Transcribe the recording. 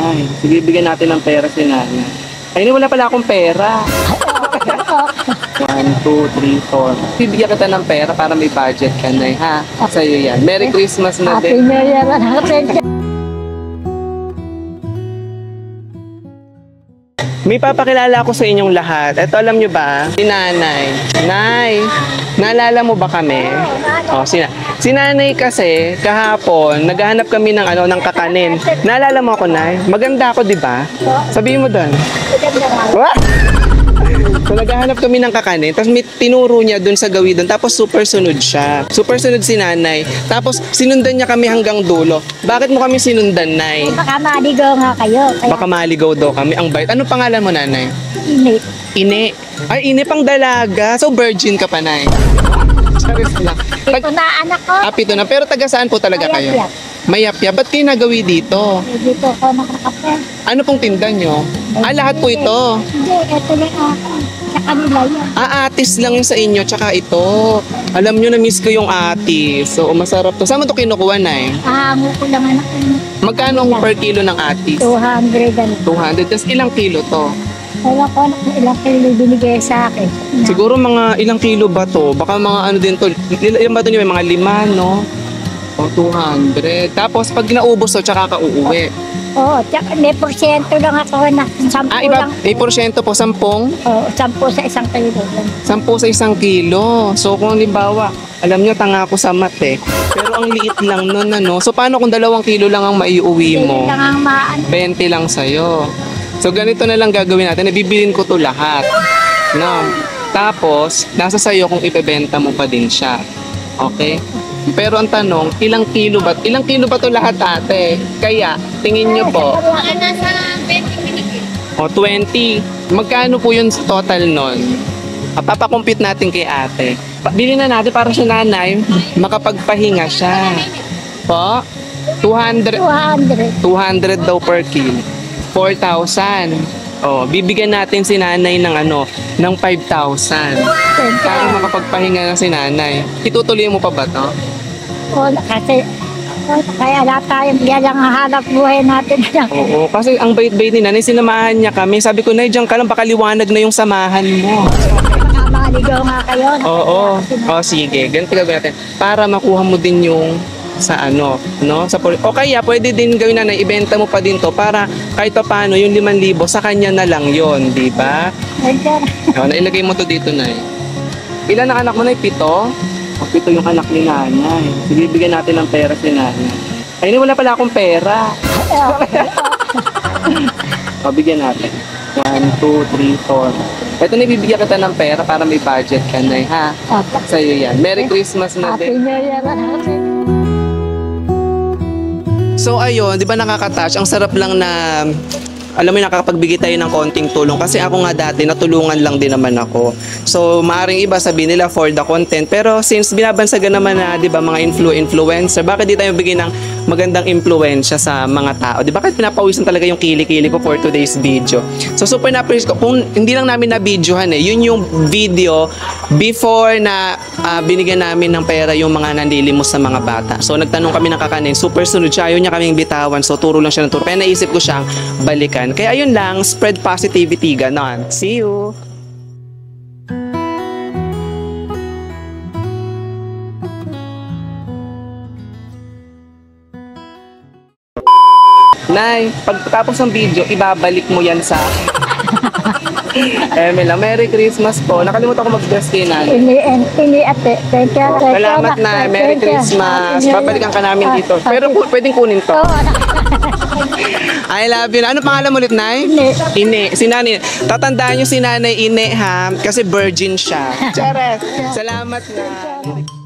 nanay. Sige, bigyan natin ng pera si nanay. Ay, wala pala akong pera. 1, 2, 3, 4. Bibigyan kita ng pera para may budget ka, nay, ha? Sa'yo yan. Merry Christmas na Happy din. New Year, anak. May papakilala ako sa inyong lahat. Ito, alam nyo ba? Si nanay. Nay, naalala mo ba kami? Oh, si nanay kasi, kahapon, naghahanap kami ng kakanin. Naalala mo ako, nay? Maganda ako, di ba? Sabihin mo doon. What? So, naghahanap kami ng kakanin, tapos may tinuro niya dun sa gawin doon, tapos super sunod siya. Super sunod si nanay. Tapos, sinundan niya kami hanggang dulo. Bakit mo kami sinundan, nay? Baka maligaw nga kayo. Kaya Baka maligaw daw kami. Ang bait. Ano pangalan mo, nanay? init. Ine. Ay, ine pang dalaga. So, virgin ka pa, nay. Charis lang. Ito na anak ko. Pito na. Pero taga saan po talaga kayo? Mayapyap. Mayapya. Ba't kayo nagawi dito? Dito ko nakakape. Ano pong tinda nyo? Ah, lahat po ito. Hindi, ito lang ako. Sa kanila yan. Ah, atis lang yung sa inyo, tsaka ito. Alam nyo, na-miss ko yung atis. So, masarap to. Saan mo ito kinukuha, nay? Ahango ko lang anak ko. Magkano ang per kilo ng atis? 200 ano. 200. Tapos ilang kilo to? Ewan ko anak, ilang kilo binigay sa akin. Siguro mga ilang kilo ba to? Baka mga ano din to. Ilang ba to niyo? May mga 5, no? O, 200. Tapos, pag naubos to, tsaka ka uuwi. Oo, tsaka may porsyento lang ako na. 10 Ah, iba, lang. may porsyento po, 10? Oo, 10 sa isang kilo. 10 sa 1 kilo. So, kung halimbawa, alam nyo, tanga ako sa mat eh. Pero ang liit lang nun, ano? So, paano kung 2 kilo lang ang maiuwi mo? Hindi lang ang maan. 20 lang sa'yo. So, ganito na lang gagawin natin. Nabibilin ko to lahat. No? Tapos, nasa sa'yo kung ibebenta mo pa din siya. Okay? Pero ang tanong, ilang kilo ba to lahat, ate? Kaya, tingin nyo po. Mga nasa 20 minutes. O, 20. Magkano po yung total nun? Papakompute natin kay ate. Bili na natin para sa nanay, makapagpahinga siya. Po? 200. 200 daw per kilo. 4,000. Oh, bibigyan natin si nanay ng ng 5,000. Para makapagpahinga na si nanay. Itutuloy mo pa ba to? Oo, kasi kaya lahat tayo, yan lang ang hanap buhay natin. Oo, kasi ang bait-bait ni nanay, sinamahan niya kami. Sabi ko, nay, diyan ka lang, baka liwanag na yung samahan mo. Baka maligaw nga kayo. Oo. O, sige. Ganito gagawin natin. Para makuha mo din yung sa no? Sa o kaya, pwede din gawin na ibenta mo pa din to para kahit pa paano, yung 5,000 sa kanya na lang yon, di ba? O, nailagay mo to dito, nay. Ilan ang anak mo, nay? 7? O, 7 yung anak ni nanay. Sige, bigyan natin ng pera si nanay. Ay, wala pala akong pera. O, bigyan natin. 1, 2, 3, 4. Ito, nabibigyan kita ng pera para may budget ka, nay, ha? Sa'yo yan. Merry Christmas na Happy din. New Year. So ayun, 'di ba nakaka-touch? Ang sarap lang na alam mo, nakakapagbigay tayo ng konting tulong kasi ako nga dati natulungan lang din naman ako. So maaring iba sabihin nila for the content, pero since binabansagan naman na 'di ba mga influencer, bakit di tayo bigyan ng magandang impluwensya sa mga tao? 'Di ba? Kahit pinapawisan talaga yung kilikili ko for today's video. So super na-appreciate ko kung hindi lang namin na-videohan yun yung video before na binigyan namin ng pera yung mga nanlilimos sa mga bata. So nagtanong kami ng kakanin, super sunod siya, ayaw niya kaming bitawan, so turo lang siya ng turo. Kaya naisip ko siyang balikan. Kaya ayun lang, spread positivity, ganon. See you! Nay, pagkatapos ng video, ibabalik mo yan sa Emila, Merry Christmas po. Nakalimutan ko mag-bless kay nanay. Ini ate. Thank you. Salamat na. Merry Christmas. Babalikan ka namin dito. Pero pwedeng kunin to. I love you. Ano pangalan mo ulit, Nay? Ine. Ine. Si Nanay. Tatandaan nyo si Nanay Ine, ha? Kasi virgin siya. Charet. Salamat na.